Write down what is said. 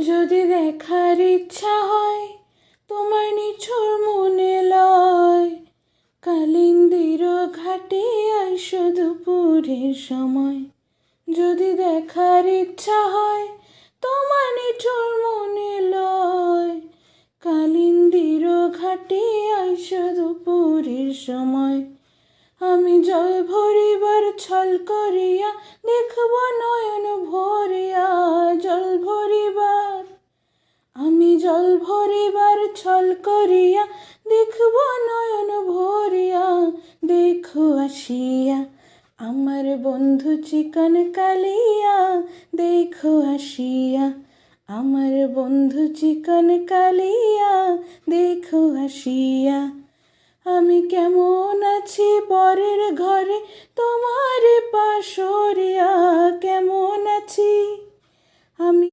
যদি দেখার ইচ্ছা হয় তোমার নিঠুর মনে লয়, কালিন্দির ঘাটে আইসো দুপুরের সময়। যদি দেখার ইচ্ছা হয় তোমার নিঠুর মনে লয়, কালিন্দির ঘাটে আইসো দুপুরের সময়। আমি জল ভরিবার ছল করিয়া দেখব নয়ন ভরিয়া, জল ভরিবার আমি জল ভরিবার ছল করিয়া দেখব নয়ন ভরিয়া। দেখো আসিয়া আমার বন্ধু চিকন কালিয়া, দেখো আসিয়া আমার বন্ধু চিকন কালিয়া, দেখো আসিয়া। আমি কেমন আছি পরের ঘরে তোমার পাশরিয়া, কেমন আছি আমি।